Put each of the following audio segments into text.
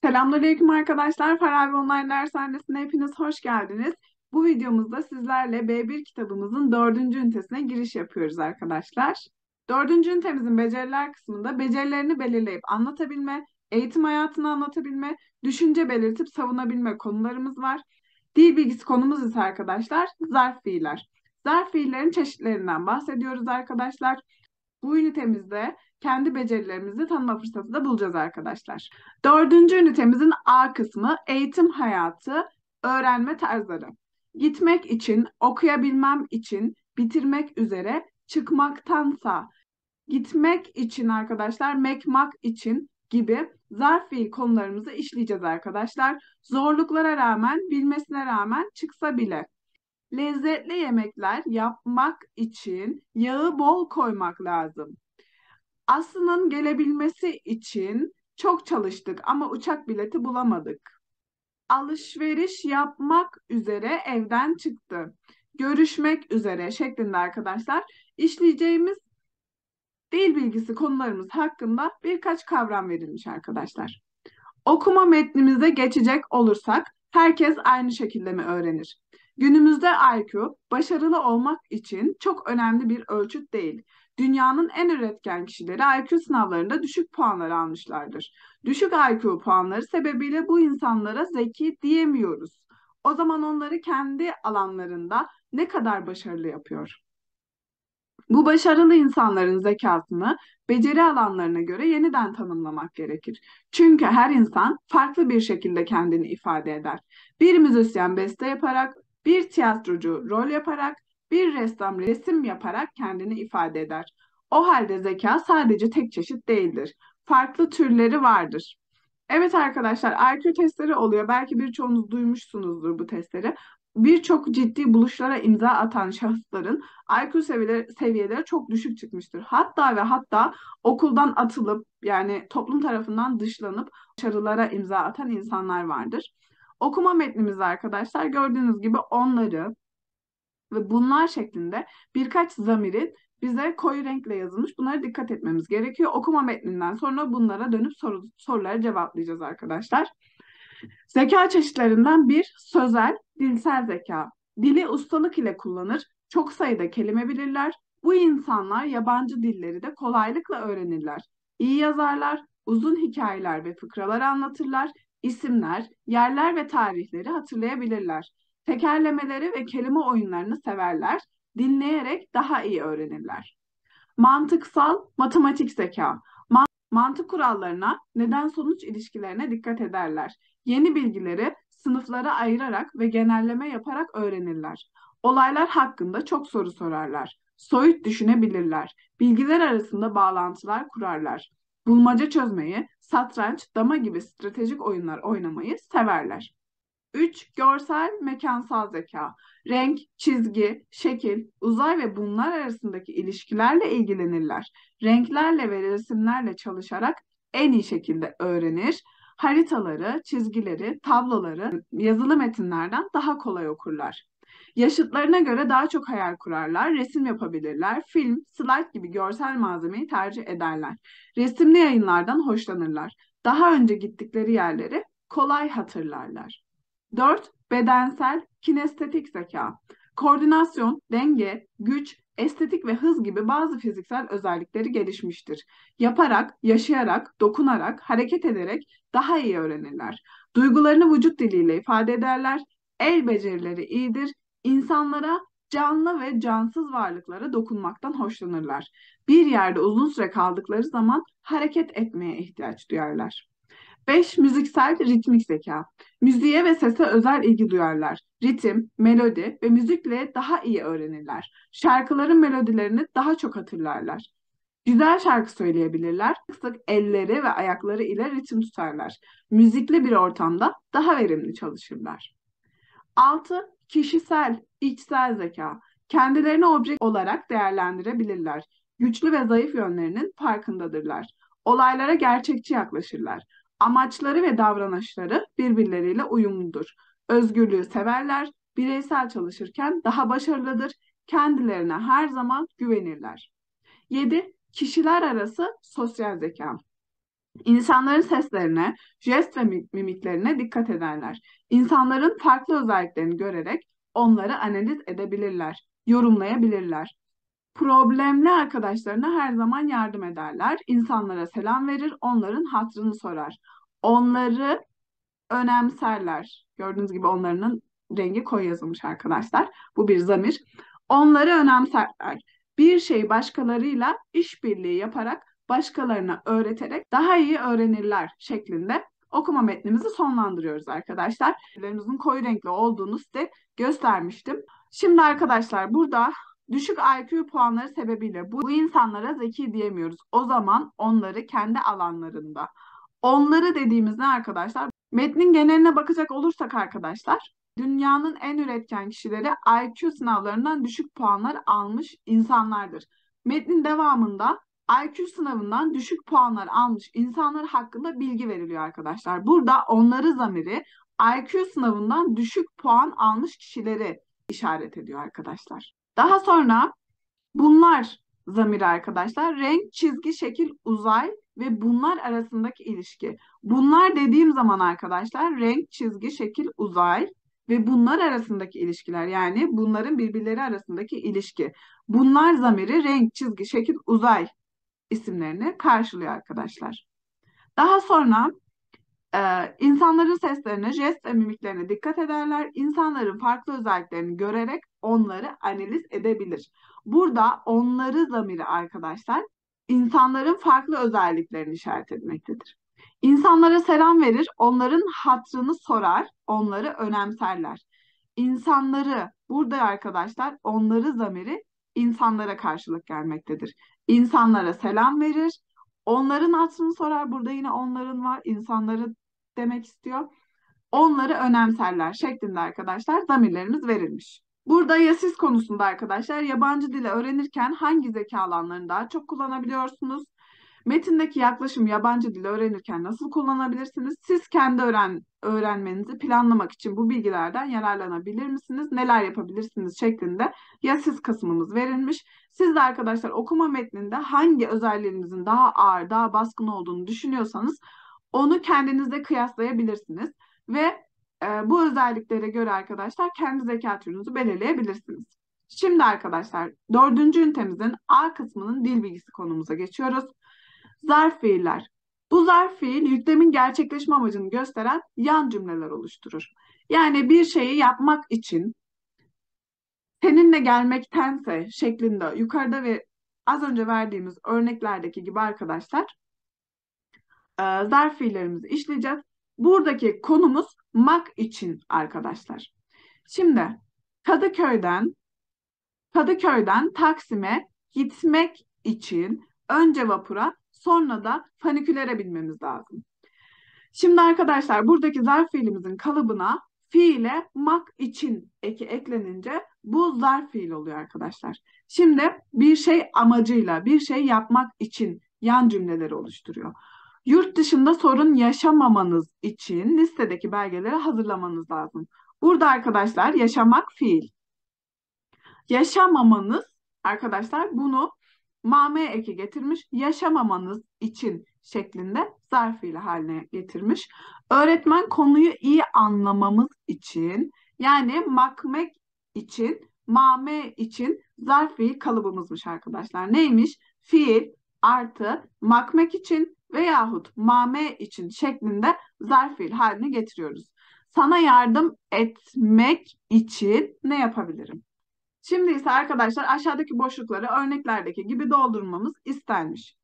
Selamünaleyküm arkadaşlar. Farabi Online Dershanesi'ne hepiniz hoş geldiniz. Bu videomuzda sizlerle B1 kitabımızın 4. ünitesine giriş yapıyoruz arkadaşlar. 4. ünitemizin beceriler kısmında becerilerini belirleyip anlatabilme, eğitim hayatını anlatabilme, düşünce belirtip savunabilme konularımız var. Dil bilgisi konumuz ise arkadaşlar zarf fiiller. Zarf fiillerin çeşitlerinden bahsediyoruz arkadaşlar. Bu ünitemizde kendi becerilerimizi tanıma fırsatı da bulacağız arkadaşlar. 4. ünitemizin A kısmı eğitim hayatı, öğrenme tarzları. Gitmek için, okuyabilmem için, bitirmek üzere, çıkmaktansa, gitmek için arkadaşlar, mekmak için gibi zarf fiil konularımızı işleyeceğiz arkadaşlar. Zorluklara rağmen, bilmesine rağmen çıksa bile. Lezzetli yemekler yapmak için yağı bol koymak lazım. Aslı'nın gelebilmesi için çok çalıştık ama uçak bileti bulamadık. Alışveriş yapmak üzere evden çıktı. Görüşmek üzere şeklinde arkadaşlar işleyeceğimiz dil bilgisi konularımız hakkında birkaç kavram verilmiş arkadaşlar. Okuma metnimize geçecek olursak herkes aynı şekilde mi öğrenir? Günümüzde IQ başarılı olmak için çok önemli bir ölçüt değil. Dünyanın en üretken kişileri IQ sınavlarında düşük puanlar almışlardır. Düşük IQ puanları sebebiyle bu insanlara zeki diyemiyoruz. O zaman onları kendi alanlarında ne kadar başarılı yapıyor? Bu başarılı insanların zekasını beceri alanlarına göre yeniden tanımlamak gerekir. Çünkü her insan farklı bir şekilde kendini ifade eder. Bir müzisyen beste yaparak, bir tiyatrocu rol yaparak, bir ressam resim yaparak kendini ifade eder. O halde zeka sadece tek çeşit değildir. Farklı türleri vardır. Evet arkadaşlar, IQ testleri oluyor. Belki birçoğunuz duymuşsunuzdur bu testleri. Birçok ciddi buluşlara imza atan şahısların IQ seviyeleri çok düşük çıkmıştır. Hatta ve hatta okuldan atılıp yani toplum tarafından dışlanıp başarılara imza atan insanlar vardır. Okuma metnimiz arkadaşlar gördüğünüz gibi onları ve bunlar şeklinde birkaç zamiri bize koyu renkle yazılmış. Bunlara dikkat etmemiz gerekiyor. Okuma metninden sonra bunlara dönüp soruları cevaplayacağız arkadaşlar. Zeka çeşitlerinden bir sözel, dilsel zeka. Dili ustalık ile kullanır, çok sayıda kelime bilirler. Bu insanlar yabancı dilleri de kolaylıkla öğrenirler. İyi yazarlar, uzun hikayeler ve fıkralar anlatırlar, isimler, yerler ve tarihleri hatırlayabilirler. Tekerlemeleri ve kelime oyunlarını severler, dinleyerek daha iyi öğrenirler. Mantıksal, matematik zeka. Mantık kurallarına, neden-sonuç ilişkilerine dikkat ederler. Yeni bilgileri sınıflara ayırarak ve genelleme yaparak öğrenirler. Olaylar hakkında çok soru sorarlar. Soyut düşünebilirler. Bilgiler arasında bağlantılar kurarlar. Bulmaca çözmeyi, satranç, dama gibi stratejik oyunlar oynamayı severler. 3. Görsel mekansal zeka. Renk, çizgi, şekil, uzay ve bunlar arasındaki ilişkilerle ilgilenirler. Renklerle ve resimlerle çalışarak en iyi şekilde öğrenir. Haritaları, çizgileri, tabloları yazılı metinlerden daha kolay okurlar. Yaşıtlarına göre daha çok hayal kurarlar, resim yapabilirler, film, slide gibi görsel malzemeyi tercih ederler. Resimli yayınlardan hoşlanırlar. Daha önce gittikleri yerleri kolay hatırlarlar. 4. Bedensel kinestetik zeka. Koordinasyon, denge, güç, estetik ve hız gibi bazı fiziksel özellikleri gelişmiştir. Yaparak, yaşayarak, dokunarak, hareket ederek daha iyi öğrenirler. Duygularını vücut diliyle ifade ederler. El becerileri iyidir. İnsanlara, canlı ve cansız varlıklara dokunmaktan hoşlanırlar. Bir yerde uzun süre kaldıkları zaman hareket etmeye ihtiyaç duyarlar. 5. Müziksel ritmik zeka. Müziğe ve sese özel ilgi duyarlar. Ritim, melodi ve müzikle daha iyi öğrenirler. Şarkıların melodilerini daha çok hatırlarlar. Güzel şarkı söyleyebilirler. Sık sık elleri ve ayakları ile ritim tutarlar. Müzikli bir ortamda daha verimli çalışırlar. 6. Kişisel, içsel zeka. Kendilerini obje olarak değerlendirebilirler. Güçlü ve zayıf yönlerinin farkındadırlar. Olaylara gerçekçi yaklaşırlar. Amaçları ve davranışları birbirleriyle uyumludur. Özgürlüğü severler, bireysel çalışırken daha başarılıdır, kendilerine her zaman güvenirler. 7. Kişiler arası sosyal zeka. İnsanların seslerine, jest ve mimiklerine dikkat ederler. İnsanların farklı özelliklerini görerek onları analiz edebilirler, yorumlayabilirler. Problemli arkadaşlarına her zaman yardım ederler. İnsanlara selam verir, onların hatırını sorar. Onları önemserler. Gördüğünüz gibi onların rengi koyu yazılmış arkadaşlar. Bu bir zamir. Onları önemserler. Bir şeyi başkalarıyla işbirliği yaparak, başkalarına öğreterek daha iyi öğrenirler şeklinde okuma metnimizi sonlandırıyoruz arkadaşlar. Renklerinizin koyu renkli olduğunu size göstermiştim. Şimdi arkadaşlar burada düşük IQ puanları sebebiyle bu insanlara zeki diyemiyoruz. O zaman onları kendi alanlarında. Onları dediğimiz ne arkadaşlar? Metnin geneline bakacak olursak arkadaşlar, dünyanın en üretken kişileri IQ sınavlarından düşük puanlar almış insanlardır. Metnin devamında IQ sınavından düşük puanlar almış insanlar hakkında bilgi veriliyor arkadaşlar. Burada onları zamiri IQ sınavından düşük puan almış kişileri işaret ediyor arkadaşlar. Daha sonra bunlar zamiri arkadaşlar. Renk, çizgi, şekil, uzay ve bunlar arasındaki ilişki. Bunlar dediğim zaman arkadaşlar renk, çizgi, şekil, uzay ve bunlar arasındaki ilişkiler, yani bunların birbirleri arasındaki ilişki. Bunlar zamiri renk, çizgi, şekil, uzay isimlerini karşılıyor arkadaşlar. Daha sonra insanların seslerine, jest ve mimiklerine dikkat ederler. İnsanların farklı özelliklerini görerek onları analiz edebilir. Burada onları zamiri arkadaşlar insanların farklı özelliklerini işaret etmektedir. İnsanlara selam verir, onların hatırını sorar, onları önemserler. İnsanları burada arkadaşlar onları zamiri insanlara karşılık gelmektedir. İnsanlara selam verir, onların hatırını sorar. Burada yine onların var. İnsanları demek istiyor. Onları önemserler şeklinde arkadaşlar zamirlerimiz verilmiş. Burada ya siz konusunda arkadaşlar yabancı dili öğrenirken hangi zeka alanlarını daha çok kullanabiliyorsunuz? Metindeki yaklaşım yabancı dili öğrenirken nasıl kullanabilirsiniz? Siz kendi öğrenmenizi planlamak için bu bilgilerden yararlanabilir misiniz? Neler yapabilirsiniz şeklinde ya siz kısmımız verilmiş. Siz de arkadaşlar okuma metninde hangi özelliğinizin daha ağır, daha baskın olduğunu düşünüyorsanız onu kendinizde kıyaslayabilirsiniz ve bu özelliklere göre arkadaşlar kendi zeka türünüzü belirleyebilirsiniz. Şimdi arkadaşlar dördüncü ünitemizin A kısmının dil bilgisi konumuza geçiyoruz. Zarf fiiller. Bu zarf fiil yüklemin gerçekleşme amacını gösteren yan cümleler oluşturur. Yani bir şeyi yapmak için seninle gelmektense şeklinde yukarıda ve az önce verdiğimiz örneklerdeki gibi arkadaşlar zarf fiillerimizi işleyeceğiz. Buradaki konumuz mak için arkadaşlar. Şimdi Kadıköy'den Taksim'e gitmek için önce vapura sonra da fanikülere binmemiz lazım. Şimdi arkadaşlar buradaki zarf fiilimizin kalıbına fiile mak için eki eklenince bu zarf fiil oluyor arkadaşlar. Şimdi bir şey amacıyla, bir şey yapmak için yan cümleleri oluşturuyor. Yurt dışında sorun yaşamamanız için listedeki belgeleri hazırlamanız lazım. Burada arkadaşlar yaşamak fiil. Yaşamamanız arkadaşlar bunu mame eki getirmiş. Yaşamamanız için şeklinde zarf fiili haline getirmiş. Öğretmen konuyu iyi anlamamız için yani makmek için, mame için zarf fiil kalıbımızmış arkadaşlar. Neymiş? Fiil artı makmek için veyahut mame için şeklinde zarf fiil haline getiriyoruz. Sana yardım etmek için ne yapabilirim? Şimdi ise arkadaşlar aşağıdaki boşlukları örneklerdeki gibi doldurmamız istenmiş.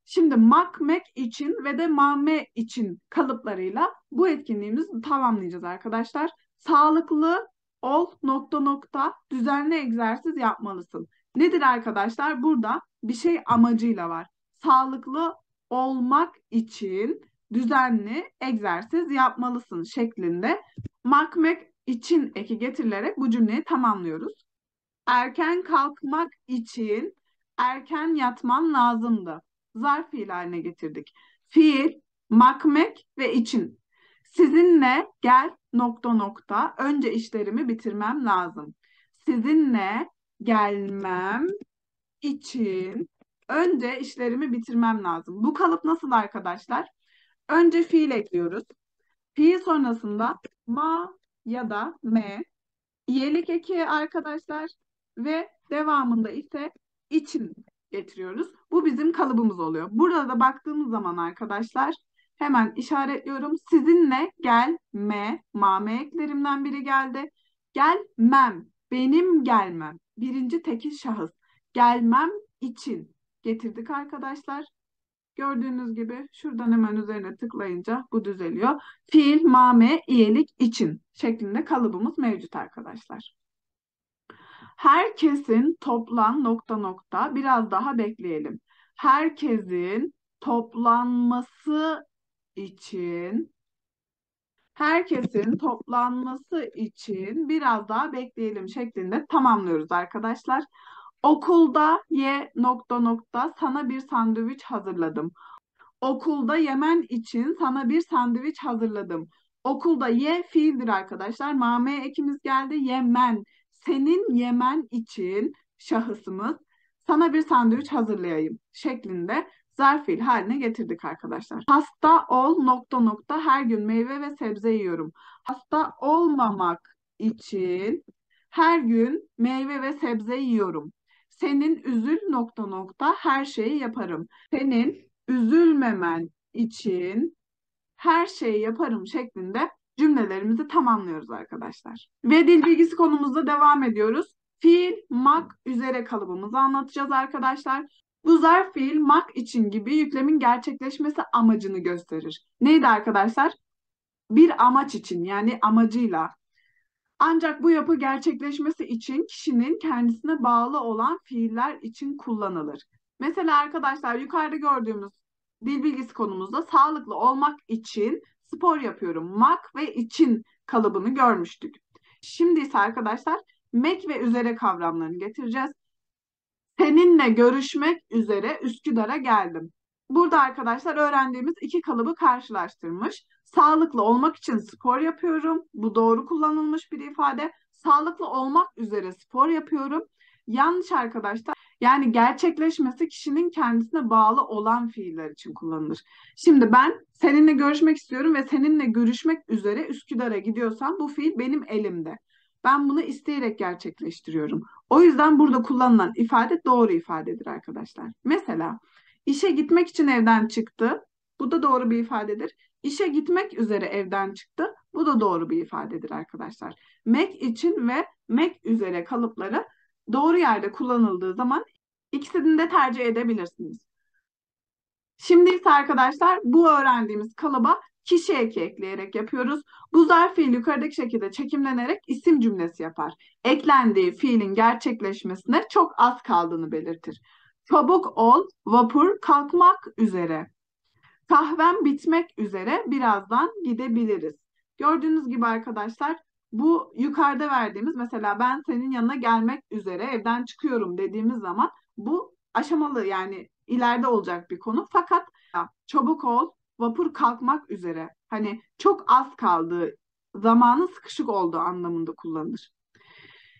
Şimdi makmek için ve de mame için kalıplarıyla bu etkinliğimizi tamamlayacağız arkadaşlar. Sağlıklı ol nokta nokta düzenli egzersiz yapmalısın. Nedir arkadaşlar? Burada bir şey amacıyla var. Sağlıklı olmak için düzenli egzersiz yapmalısın şeklinde makmek için eki getirilerek bu cümleyi tamamlıyoruz. Erken kalkmak için erken yatman lazımdı. Zarf fiil haline getirdik. Fiil, makmek ve için. Sizinle gel nokta nokta. Önce işlerimi bitirmem lazım. Sizinle gelmem için önce işlerimi bitirmem lazım. Bu kalıp nasıl arkadaşlar? Önce fiil ekliyoruz. Fiil sonrasında ma ya da me, iyelik eki arkadaşlar ve devamında ise için getiriyoruz. Bu bizim kalıbımız oluyor. Burada da baktığımız zaman arkadaşlar hemen işaretliyorum. Sizinle gelme, mame eklerimden biri geldi. Gelmem, benim gelmem. Birinci tekil şahıs. Gelmem için getirdik arkadaşlar. Gördüğünüz gibi şuradan hemen üzerine tıklayınca bu düzeliyor. Fiil, mame, iyelik, için şeklinde kalıbımız mevcut arkadaşlar. Herkesin toplan nokta nokta biraz daha bekleyelim. Herkesin toplanması için herkesin toplanması için biraz daha bekleyelim şeklinde tamamlıyoruz arkadaşlar. Okulda ye nokta nokta sana bir sandviç hazırladım. Okulda yemen için sana bir sandviç hazırladım. Okulda ye fiildir arkadaşlar. Mame ekimiz geldi. Yemen. Senin yemen için şahısımız sana bir sandviç hazırlayayım şeklinde zarf fiil haline getirdik arkadaşlar. Hasta ol nokta nokta her gün meyve ve sebze yiyorum. Hasta olmamak için her gün meyve ve sebze yiyorum. Senin üzül nokta nokta her şeyi yaparım. Senin üzülmemen için her şeyi yaparım şeklinde cümlelerimizi tamamlıyoruz arkadaşlar. Ve dil bilgisi konumuzda devam ediyoruz. Fiil, mak üzere kalıbımızı anlatacağız arkadaşlar. Bu zarf fiil mak için gibi yüklemin gerçekleşmesi amacını gösterir. Neydi arkadaşlar? Bir amaç için yani amacıyla. Ancak bu yapı gerçekleşmesi için kişinin kendisine bağlı olan fiiller için kullanılır. Mesela arkadaşlar yukarıda gördüğümüz dil bilgisi konumuzda sağlıklı olmak için spor yapıyorum. Mak ve için kalıbını görmüştük. Şimdi ise arkadaşlar mek ve üzere kavramlarını getireceğiz. Seninle görüşmek üzere Üsküdar'a geldim. Burada arkadaşlar öğrendiğimiz iki kalıbı karşılaştırmış. Sağlıklı olmak için spor yapıyorum. Bu doğru kullanılmış bir ifade. Sağlıklı olmak üzere spor yapıyorum. Yanlış arkadaşlar. Yani gerçekleşmesi kişinin kendisine bağlı olan fiiller için kullanılır. Şimdi ben seninle görüşmek istiyorum ve seninle görüşmek üzere Üsküdar'a gidiyorsam bu fiil benim elimde. Ben bunu isteyerek gerçekleştiriyorum. O yüzden burada kullanılan ifade doğru ifadedir arkadaşlar. Mesela işe gitmek için evden çıktı. Bu da doğru bir ifadedir. İşe gitmek üzere evden çıktı. Bu da doğru bir ifadedir arkadaşlar. Mek için ve mek üzere kalıpları doğru yerde kullanıldığı zaman ikisini de tercih edebilirsiniz. Şimdi ise arkadaşlar bu öğrendiğimiz kalıba kişi eki ekleyerek yapıyoruz. Bu zarf fiil yukarıdaki şekilde çekimlenerek isim cümlesi yapar. Eklendiği fiilin gerçekleşmesine çok az kaldığını belirtir. Çabuk ol, vapur kalkmak üzere. Kahvem bitmek üzere, birazdan gidebiliriz. Gördüğünüz gibi arkadaşlar bu yukarıda verdiğimiz mesela ben senin yanına gelmek üzere evden çıkıyorum dediğimiz zaman bu aşamalı yani ileride olacak bir konu. Fakat ya, çabuk ol, vapur kalkmak üzere. Hani çok az kaldığı, zamanı sıkışık olduğu anlamında kullanılır.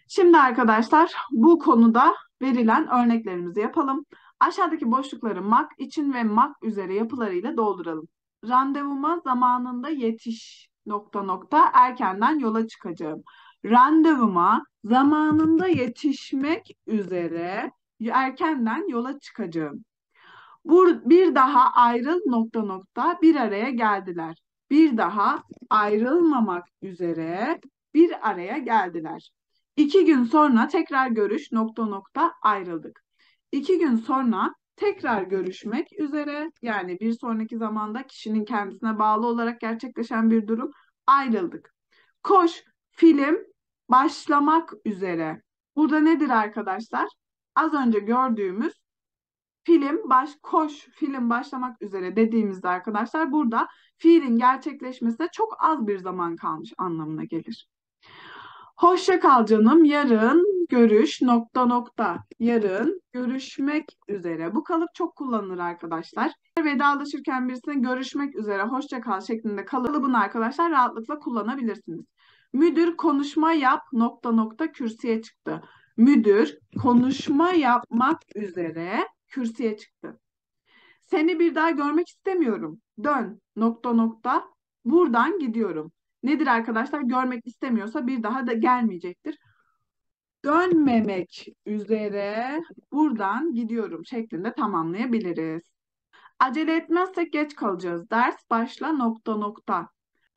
Şimdi arkadaşlar bu konuda verilen örneklerimizi yapalım. Aşağıdaki boşlukları mak için ve mak üzere yapılarıyla dolduralım. Randevuma zamanında yetiş nokta nokta erkenden yola çıkacağım. Randevuma zamanında yetişmek üzere erkenden yola çıkacağım. Bir daha ayrıl nokta nokta bir araya geldiler. Bir daha ayrılmamak üzere bir araya geldiler. 2 gün sonra tekrar görüş nokta nokta ayrıldık. 2 gün sonra tekrar görüşmek üzere yani bir sonraki zamanda kişinin kendisine bağlı olarak gerçekleşen bir durum ayrıldık. Koş film başlamak üzere. Burada nedir arkadaşlar? Az önce gördüğümüz koş film başlamak üzere dediğimizde arkadaşlar burada fiilin gerçekleşmesine çok az bir zaman kalmış anlamına gelir. Hoşça kal canım. Yarın görüş nokta nokta. Yarın görüşmek üzere. Bu kalıp çok kullanılır arkadaşlar. Vedalaşırken birisine görüşmek üzere hoşça kal şeklinde kalıbını arkadaşlar rahatlıkla kullanabilirsiniz. Müdür konuşma yap nokta nokta kürsüye çıktı. Müdür konuşma yapmak üzere kürsüye çıktı. Seni bir daha görmek istemiyorum. Dön nokta nokta. Buradan gidiyorum. Nedir arkadaşlar? Görmek istemiyorsa bir daha da gelmeyecektir. Dönmemek üzere buradan gidiyorum şeklinde tamamlayabiliriz. Acele etmezsek geç kalacağız. Ders başla nokta nokta.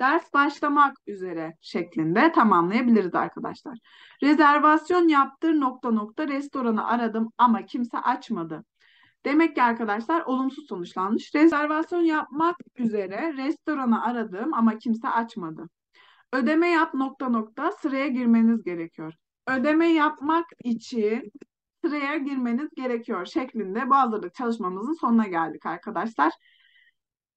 Ders başlamak üzere şeklinde tamamlayabiliriz arkadaşlar. Rezervasyon yaptır nokta nokta. Restoranı aradım ama kimse açmadı. Demek ki arkadaşlar olumsuz sonuçlanmış. Rezervasyon yapmak üzere restoranı aradım ama kimse açmadı. Ödeme yap nokta nokta sıraya girmeniz gerekiyor. Ödeme yapmak için sıraya girmeniz gerekiyor şeklinde bu hazırlık çalışmamızın sonuna geldik arkadaşlar.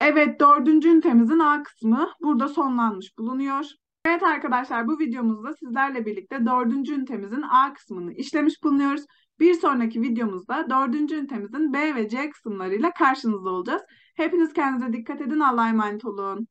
Evet, dördüncü ünitemizin A kısmı burada sonlanmış bulunuyor. Evet arkadaşlar, bu videomuzda sizlerle birlikte dördüncü ünitemizin A kısmını işlemiş bulunuyoruz. Bir sonraki videomuzda dördüncü ünitemizin B ve C kısımlarıyla karşınızda olacağız. Hepiniz kendinize dikkat edin. Allah'a emanet olun.